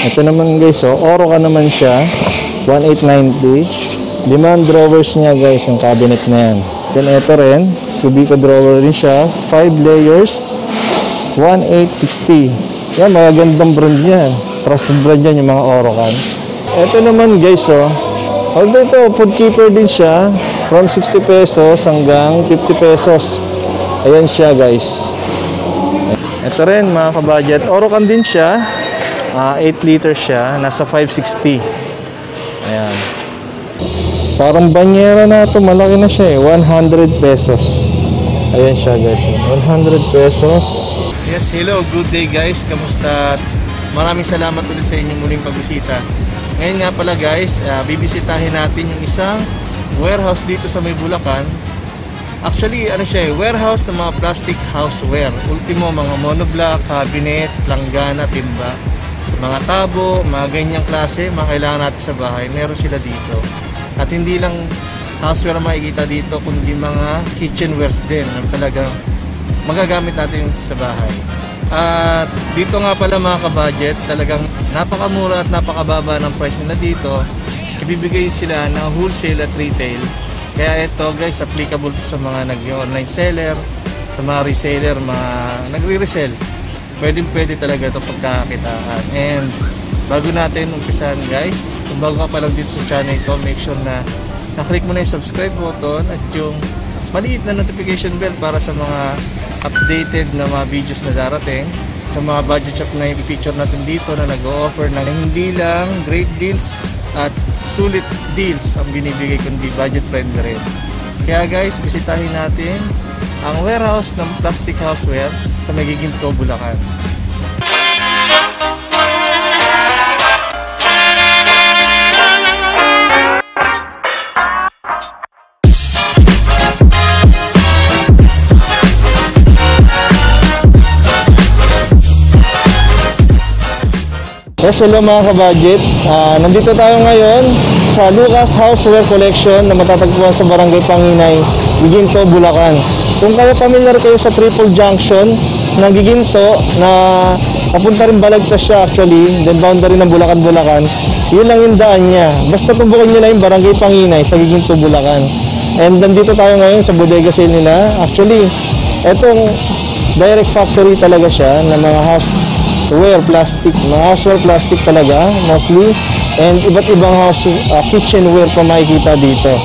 Ito naman guys, Oro ka naman siya. 1,890. 5 drawers niya guys, yung cabinet na yan. Then ito rin, Cubico drawer rin siya. 5 layers. 1,860. Yan, magagandang brand niya. Trusted brand yan yung mga Orocan. Ito naman guys, although ito, food keeper din siya. From 60 pesos hanggang 50 pesos. Ayan siya guys. Ito rin mga kabudget. Orocan din siya. 8 liters siya. Nasa 560. Ayan. Parang banyera na ito. Malaki na siya 100 pesos. Ayan siya guys. 100 pesos. Yes, hello. Good day guys. Kamusta? Maraming salamat ulit sa inyong muling pagbisita. Ngayon nga pala guys, bibisitahin natin yung isang warehouse dito sa may Bulacan. Actually, ano siya, warehouse ng mga plastic houseware. Ultimo, mga monoblock, cabinet, langgana, timba, mga tabo, mga ganyang klase, mga kailangan natin sa bahay. Meron sila dito. At hindi lang houseware makikita dito, kundi mga kitchenwares din na talagang magagamit natin sa bahay. At dito nga pala mga ka-budget, talagang napakamura at napakababa ng price nila dito. Ibibigay sila ng wholesale at retail. Kaya ito guys, applicable sa mga nag-online seller, sa mga reseller, mga nagre-resell. Pwede talaga ito pagkakakitaan. And bago natin umpisan guys, kung bago ka pa lang dito sa channel ko, make sure na naklik mo na yung subscribe button at yung maliit na notification bell para sa mga updated na mga videos na darating. Sa mga budget shop na i-picture natin dito na nag-o-offer na hindi lang great deals at sulit deals ang binibigay kundi budget friendly rin. Kaya guys, bisitahin natin ang warehouse ng plastic houseware sa Maygiginto, Bulacan. Yes, hello mga ka-budget. Nandito tayo ngayon sa Lucas Houseware Collection na matatagpuan sa Barangay Panginay, Giginto, Bulacan. Kung kayo familiar kayo sa Triple Junction ng Giginto na papunta rin Balagtas siya actually, then boundary ng Bulacan, yun lang yung daan niya. Basta tubukin nyo na yung Barangay Panginay sa Giginto, Bulacan. And nandito tayo ngayon sa bodega sale nila. Actually, etong direct factory talaga siya ng mga houseware plastic, mga houseware plastic talaga mostly, and iba't ibang kitchenware pa makikita dito.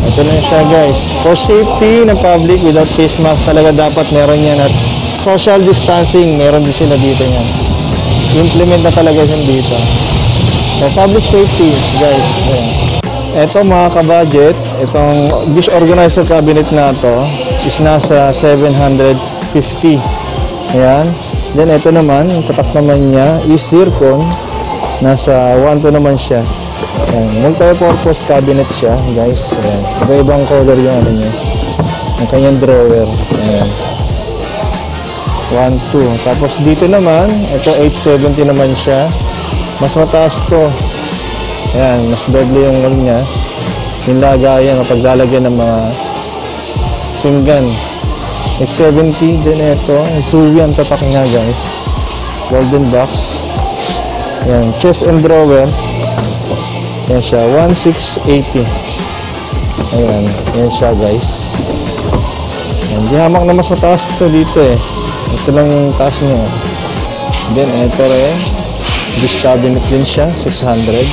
Ito na siya guys, for safety ng public without face mask talaga dapat meron yan, at social distancing meron din sila dito yan, implement na talaga yan dito. So public safety guys. Ito mga ka-budget, itong dish organizer cabinet na to is nasa 750. Ayan. Then ito naman, yung tatak naman niya is zircon. Nasa 1.2 naman siya. Ayan. Multi-purpose cabinet siya, guys. Ayan. Iba-ibang color yung ano niya. Yung kanyang drawer. Ayan. 1.2. Tapos dito naman, ito 870 naman siya. Mas mataas to. Ayan, mas doble yung ano niya. Yung lagayan, paglalagyan ng mga pinggan. 870 din ito. Suwi ang tatak niya guys. Golden box. Yan, chest and drawer. Yan siya, 1680. Ayan, yan siya guys. Yan, di hamak na mas mataas ito dito eh. Ito lang yung taas niya. Then ito rin, this cabinet din siya, 600.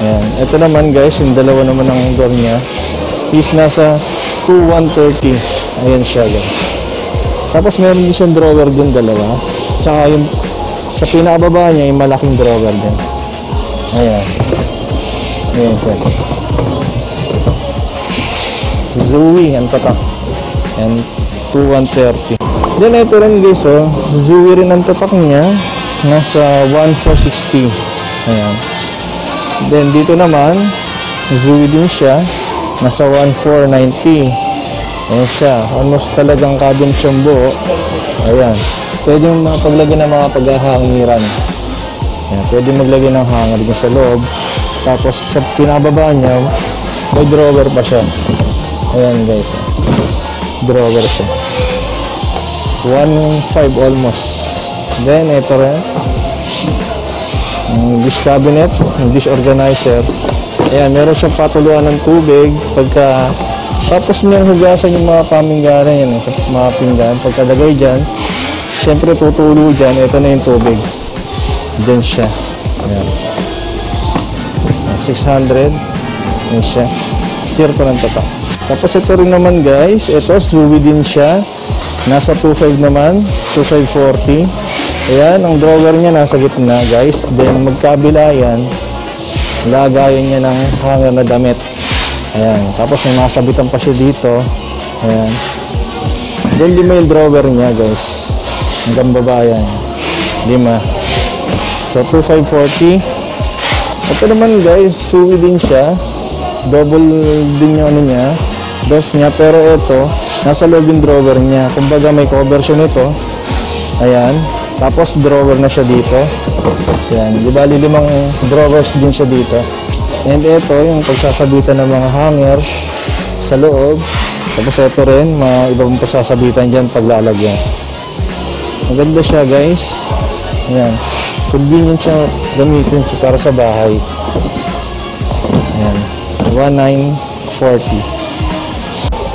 Ayan, ito naman guys, yung dalawa naman ng door niya is nasa 2130. Ayan siya guys. Tapos meron din siyang drawer dun, dalawa. Tsaka yung sa pinababa niya yung malaking drawer din. Ayan. Ayan siya. Zoe ang tatak. And 2130. Then ito rin guys, Zoe rin ang tatak niya. Nasa 1460. Ayan. Then dito naman Zoe din siya. Nasa 1490. Ayan siya, almost talagang cabinet siyang buo. Ayan, pwede mapaglagay ng mga paghahangiran. Ayan, pwede maglagay ng hanger din sa loob. Tapos sa pinababa niya, may drawer pa siya. Ayan guys, drawer siya. 1.5 almost. Then ito rin, Yung dish cabinet, yung dish organizer. Ayan, meron siyang patuluan ng tubig. Tapos niyang hugasan yung mga paminggaran yan, sa mga pinggan. Pagkalagay dyan, siyempre tutulo dyan, ito na yung tubig. Dyan siya. Ayan. 600. Yan siya. Stir pa ng tatak. Tapos ito rin naman guys, ito, Zooey din siya. Nasa 2.5 naman, 2.540. Ayan, ang drawer niya nasa gitna guys. Then magkabila yan, lagayan niya ng hanger na damit. Ayan, tapos may masabitan pa siya dito. Ayan. Then 5 yung drawer niya guys. Hanggang baba yan. 5. So 2.540. Ito naman guys, Zooey din siya. Double din yung ano niya, dos niya. Pero ito, nasa loob yung drawer niya. Kumbaga may cover siya nito. Ayan. Tapos drawer na siya dito. Ayan. Di bali 5 drawers din siya dito. And ito, yung pagsasabitan ng mga hanger sa loob. Tapos ito rin, mga ibang pagsasabitan dyan paglalagyan. Maganda siya guys. Ayan. Convenient siya gamitin para sa bahay. Ayan. 1940.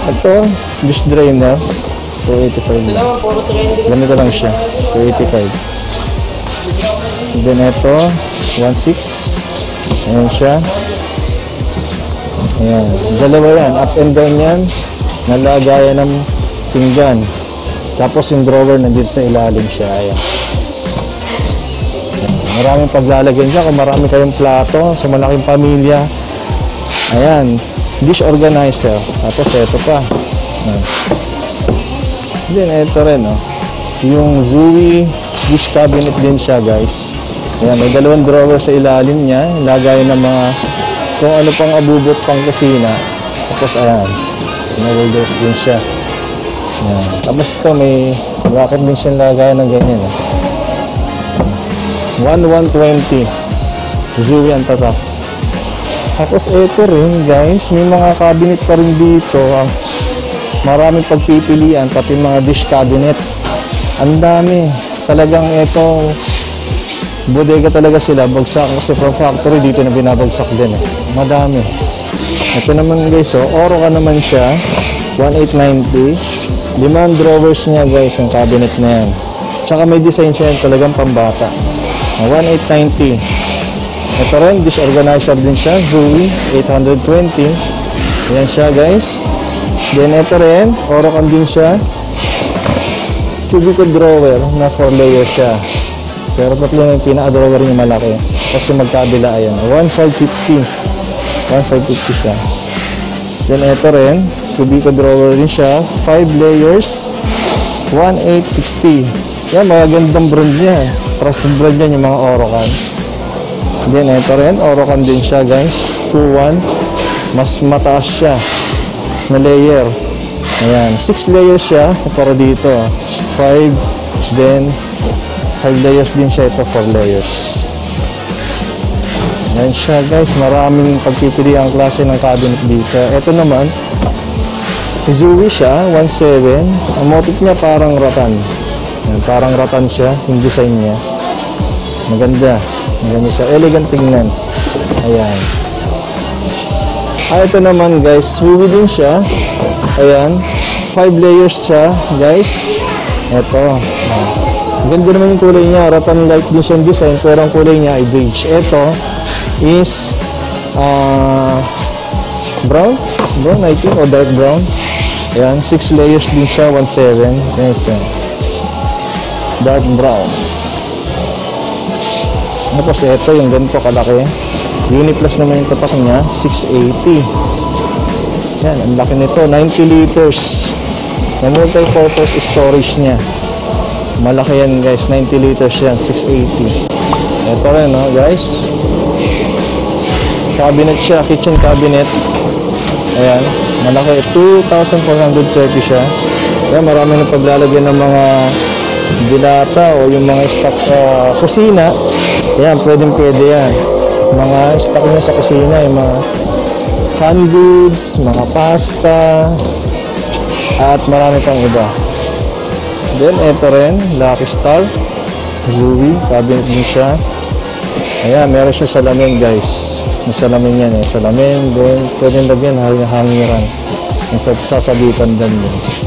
Ito, dish drainer. 285 lang. Ganito lang siya. 285. Then ito, 16. Ayan siya. Ayan. Dalawa yan. Up and down yan. Nalagayan ng pinggan. Tapos yung drawer nandito sa ilalim siya. Ayan. Ayan. Maraming paglalagyan dyan. Kung marami kayong plato sa malaking pamilya. Ayan. Dish organizer. Tapos ito pa. Ayan. Then ito rin. Oh. Yung Zooey dish cabinet din siya guys. Ayan, may 2 drawer sa ilalim niya. Lagay ng mga kung ano pang abubot pang kusina. Tapos ayan, may holders din siya. Ayan. Tapos ito may bracket din siya lagay ng ganyan. 1120. Zooey ang tatak. Tapos ito rin guys, may mga cabinet pa rin dito. Maraming pagpipilian, pati mga dish cabinet. Ang dami. Talagang ito bodega talaga sila, bagsak kasi from factory dito na binabagsak din eh. Madami. Ito naman guys, oro ka naman siya, 1890. 5 drawers niya guys, ang cabinet na yan. Tsaka may design siya, talagang pambata. 1890. Ito rin, dish organizer din siya, Zooey, 820. Yan siya guys. Then ito rin, oro kan din siya. Cubicle drawer na 4 layers siya. Pero tatlo yung pinaka-drawer niya malaki. Kasi magkabila, ayan. 1550. 1550 siya. Then ito rin, cubicle drawer din siya. 5 layers. 1860. Yan, magagandang brand niya. Trusted brand niya yung mga Orocan. Then ito rin, Orocan din siya guys. 21. Mas mataas siya na layer. Ayan, 6 layers siya. Para dito. 5. Then 5 layers din siya, ito 4 layers. Ayan siya guys, maraming pagpipili ang klase ng cabinet dito. Ito naman, Zooey siya, 17. Ang motif niya parang ratan. Ayan, parang ratan siya, yung design niya. Maganda. Maganda siya, elegant tingnan. Ayan. Ito naman guys, Zooey din siya. Ayan, 5 layers siya guys. Ito. Ganda naman yung kulay niya, rattan light din siya design, pero ang kulay niya ay beige. Ito is brown I think, o dark brown. Ayan, 6 layers din siya, 17. Ayan siya, dark brown. Tapos ito yung ganito kalaki, Uniplus naman yung tapak niya, 680. Yan, ang laki nito, 90 liters na multi-purpose storage niya. Malaki yan guys, 90 liters yan, 680. Ito rin no guys, cabinet siya, kitchen cabinet. Ayan, malaki, 2,430 siya. Ayan, marami na paglalagyan ng mga dilata o yung mga stock sa kusina. Ayan, pwede yan. Mga stock niya sa kusina, yung mga canned goods, mga pasta, at marami pang iba. Then, ito rin, Lucky Star, Zooey, cabinet din siya. Ayan, meron siya salamin guys. May salamin yan eh. Salamin, then pwede lagyan hangiran. Yung sasabitan din guys.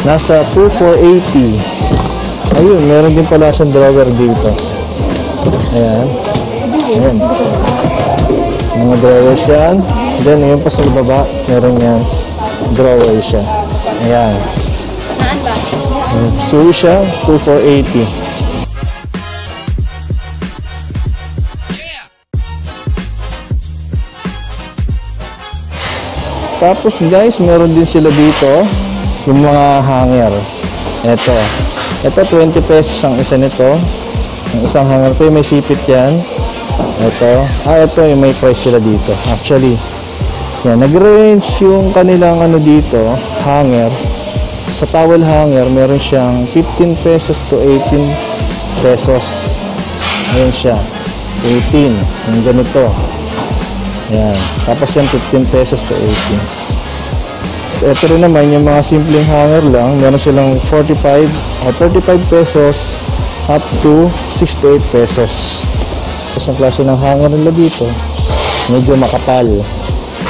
Nasa 2,480. Ayun, meron din pala siyang drawer dito. Ayan. Ayan. Mga drawers yan. Then, yun pa sa baba, meron yan. Drawer siya. Ayan. So siya, 2,480. Tapos guys, meron din sila dito yung mga hanger. Ito 20 pesos ang isa nito. Ang isang hanger to, may sipit yan. Ito yung may price sila dito. Actually, yan, nag-range yung kanilang ano dito, hanger. Sa towel hanger, meron siyang 15 pesos to 18 pesos. Ayan siya, 18. Yung ganito. Yan. Tapos yan, 15 pesos to 18. So, ito rin naman, yung mga simpleng hanger lang, meron silang 45 o 35 pesos up to 68 pesos. Tapos ang klase ng hanger nila dito, medyo makapal.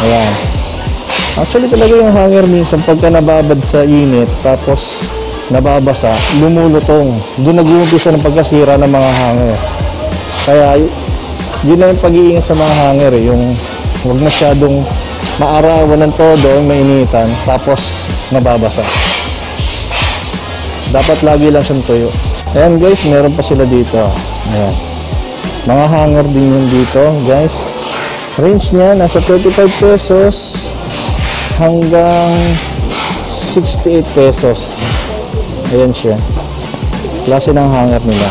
Ayan. Actually talaga yung hanger minsan pagka nababad sa init tapos nababasa, lumulutong. Doon nag-uumpisa ng pagkasira ng mga hanger. Kaya yun na yung pag-iingat sa mga hanger eh. Yung huwag masyadong maarawan ng todo, mainitan, tapos nababasa. Dapat lagi lang siyang tuyo. Ayan guys, meron pa sila dito. Ayan. Mga hanger din yun dito guys. Range niya nasa 35 pesos hanggang 68 pesos. Ayan siya. Klase ng hanger nila.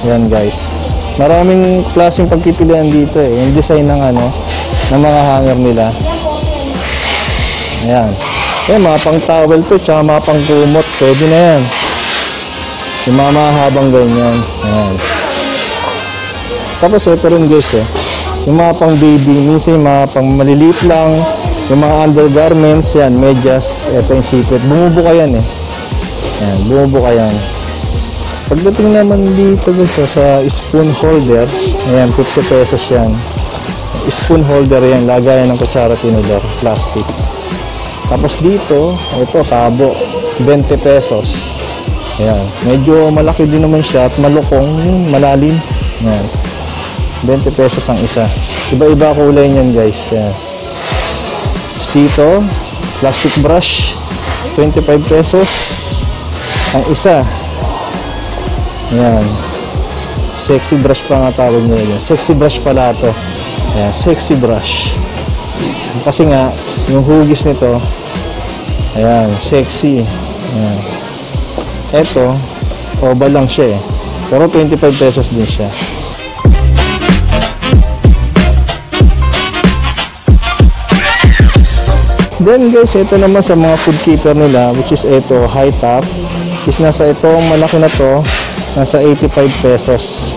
Ayan guys. Maraming klaseng pagpipilian dito eh. Yung design ng ng mga hanger nila. Ayan. Ayan, mga pang towel to, tsaka mga pang kumot. Pwede na yan. Yung mga mahabang ganyan. Ayan. Tapos ito rin guys eh. Yung mga pang baby, minsan yung mga pang maliliit lang. Yung mga undergarments, yan, medyas, ito yung sipit. Bumubuka yan eh. Yan, bumubuka yan. Pagdating naman dito guys, sa spoon holder, ayan, 50 pesos yan. Spoon holder yan, lagayan ng kutsara tinidor, plastic. Tapos dito, ito, tabo, 20 pesos. Ayan, medyo malaki din naman siya at malukong, malalim. Ayan, 20 pesos ang isa. Iba-iba kulay niyan guys. Ayan. Dito, plastic brush, 25 pesos ang isa. Ayan. Sexy brush pa nga tawag nila. Sexy brush pala ito. Ayan, sexy brush. Kasi nga, yung hugis nito, ayan, sexy. Ayan. Ito, oval lang siya eh. Pero 25 pesos din siya. Then guys, ito naman sa mga food keeper nila, which is ito, high top, is nasa itong malaki na to, nasa 85 pesos.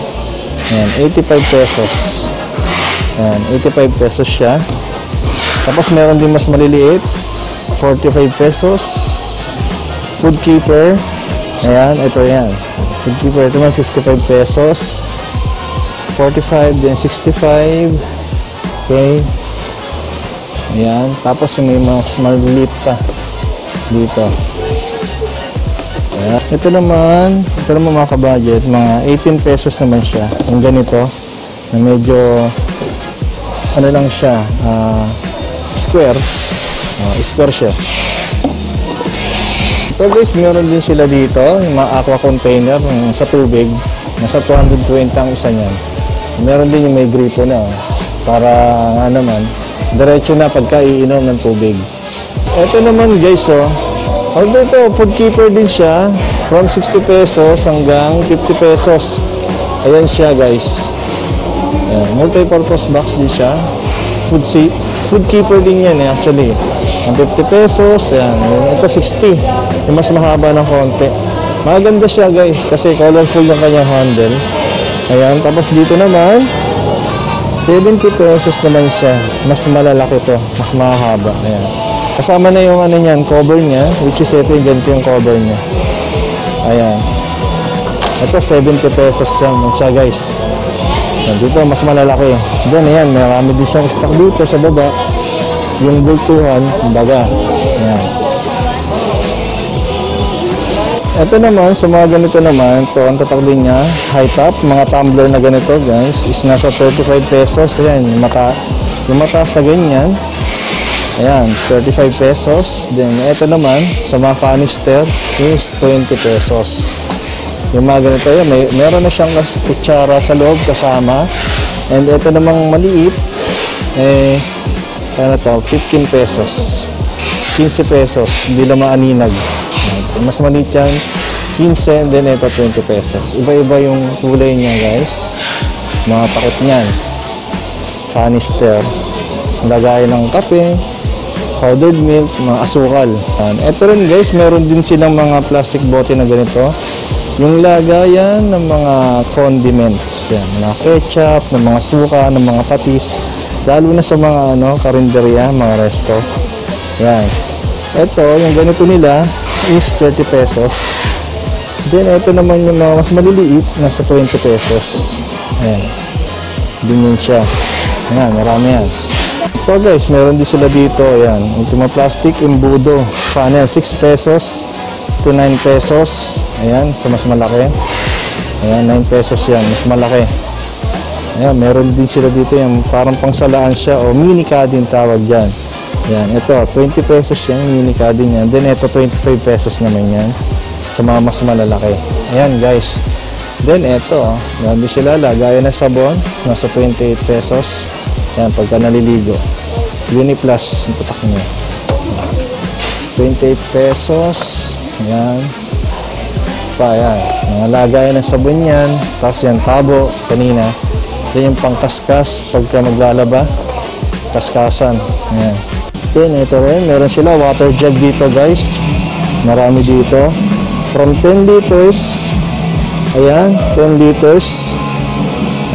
Ayan, 85 pesos. Ayan, 85 pesos siya. Tapos meron din mas maliliit, 45 pesos. Food keeper, ayan, ito yan. Food keeper, ito man 55 pesos. 45, then 65. Okay. Ayan, tapos yung may mas maliliit pa dito. Ayan. Ito naman mga kabudget, mga 18 pesos naman siya. Yung ganito, na medyo, ano lang siya, square. Square siya. So guys, meron din sila dito, yung mga aqua container sa tubig. Nasa 220 ang isa niyan. Meron din yung may gripo na, para nga naman, diretso na pagka iinom ng tubig. Ito naman guys, although ito, food keeper din siya, from 60 pesos hanggang 50 pesos. Ayan siya guys. Ayan, multi-purpose box din siya. Food keeper din yan actually. Ang 50 pesos, ayan. Ito 60. Yung mas mahaba ng konti. Maganda siya guys, kasi colorful yung kanyang handle. Ayan, tapos dito naman, 70 pesos naman siya. Mas malalaki to. Mas mahaba. Ayan. Kasama na yung niyan, cover niya. Which is ito yung ganito yung cover niya. Ayan. Ito 70 pesos siya guys. Yan, dito mas malalaki. Then ayan, marami din siyang stock dito sa baba. Yung bultuhan, kumbaga. Ayan. Ito naman, sa mga ganito naman, ito ang tatak din niya, high top, mga tumbler na ganito guys, is nasa 35 pesos. Ayan, yung mataas na ganyan. Ayan, 35 pesos. Then, ito naman, sa mga canister, is 20 pesos. Yung mga ganito, yan, meron na siyang kutsara sa loob kasama. And ito namang maliit, ano to, 15 pesos. 15 pesos, hindi lang maaninag. Mas maliit yan, 15, and then ito 20 pesos. Iba-iba yung kulay niya guys. Mga takot niyan. Canister. Lagay ng kape, powdered milk, mga asukal. Ito rin guys, meron din silang mga plastic bote na ganito. Yung lagayan ng mga condiments. Yan, mga ketchup, ng mga suka, ng mga patis. Lalo na sa mga karinderya, mga resto. Yan. Ito, yung ganito nila is 30 pesos. Then, ito naman yung mga mas maliliit, nasa 20 pesos. Ayan. Ganyan siya. Ayan, marami yan. So guys, meron din sila dito. Ayan, yung mga plastic embudo. Funnel, 6 pesos to 9 pesos. Ayan, so mas malaki. Ayan, 9 pesos yan, mas malaki. Ayan, meron din sila dito yung parang pangsalaan siya o mini caddy tawag dyan. Yan, ito, 20 pesos yan, mini caddy yan. Then, ito, 25 pesos naman yan. Sa mga mas malalaki. Ayan, guys. Then, ito, meron din sila, lagayan ng sabon. Nasa 28 pesos. Yan, pagka naliligo. Uniplus, patak niya. 28 pesos. Ayan. Ayan. Mga lagayan ng sabon yan. Tapos yan, tabo, kanina. Yan yung pangkaskas pagka maglalaba. Kaskasan. Ayan. Then, ito rin. Meron sila water jug dito, guys. Marami dito. From 10 liters. Ayan, 10 liters.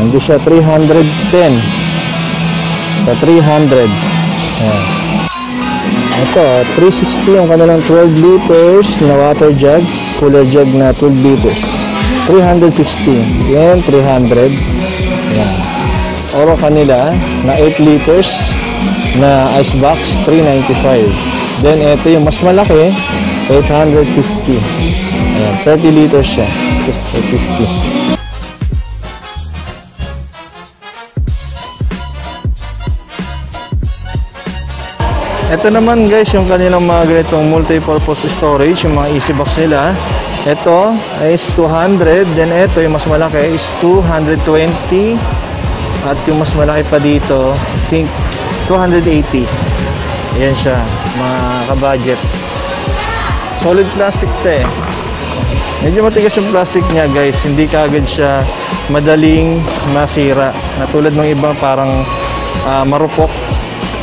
Nandito siya, 310. Sa 300. Ayan. Ito, 360 yung kanilang 12 liters na water jug. Cooler jug na 12 liters. 360. Yan, 300. Ayan. Oro kanila na 8 liters na ice box, 395. Then ito yung mas malaki, 850. Ayan, 30 liters siya, 850. Ito naman guys, yung kanilang mga ganitong multi-purpose storage, yung mga easy box nila. Ito is 200, then ito yung mas malaki is 220. At yung mas malaki pa dito, I think 280. Ayan siya, mga ka-budget. Solid plastic ito eh. Medyo matigas yung plastic niya guys. Hindi kaagad siya madaling masira. Natulad ng ibang parang marupok.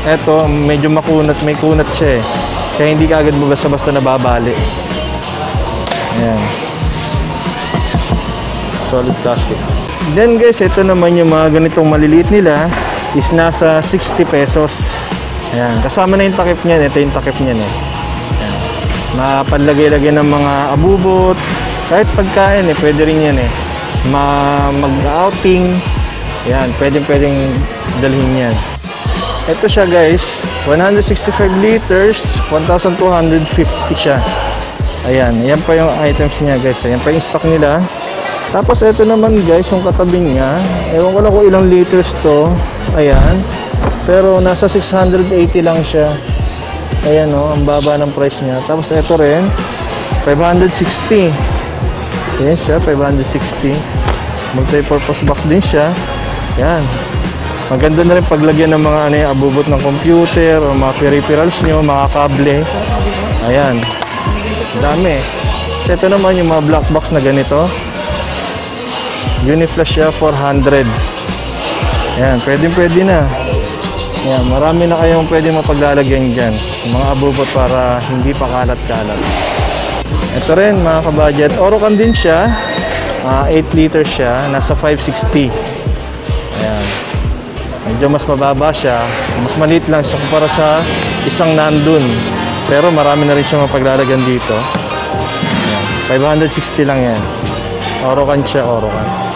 Ito, medyo makunat. May kunat siya eh. Kaya hindi kaagad mo basta-basta nababali. Ayan. Solid plastic. Then guys, ito naman yung mga ganitong maliliit nila is nasa 60 pesos. Ayan, kasama na yung takip niyan. Ito yung takip niyan eh. Ayan. Mapanlagay-lagay ng mga abubot. Kahit pagkain eh, pwede rin yan eh. Mag-outing. Ayan, pwedeng dalhin yan. Ito siya guys, 165 liters, 1,250 siya. Ayan, ayan pa yung items niya guys. Ayan pa yung stock nila. Tapos ito naman guys, yung katabi niya, ewan ko lang kung ilang liters to. Ayan. Pero nasa 680 lang siya. Ayan o, ang baba ng price niya. Tapos ito rin, 560. Ayan siya, 560. Multi-purpose box din siya. Ayan. Maganda na rin paglagyan ng mga abubot ng computer o mga peripherals nyo, mga kable. Ayan. Dami. Kasi ito naman yung mga black box na ganito. Uniflash siya, 400. Ayan, pwede na. Ayan, marami na kayong pwede mapaglalagyan dyan. Mga abubot para hindi pa kalat-kalat. Ito rin mga kabudget. Orocan din siya. 8 liters siya. Nasa 560. Ayan. Medyo mas mababa siya. Mas maliit lang siya kumpara sa isang nandun. Pero marami na rin siya mapaglalagyan dito. Ayan. 560 lang yan. Orocan siya, Orocan.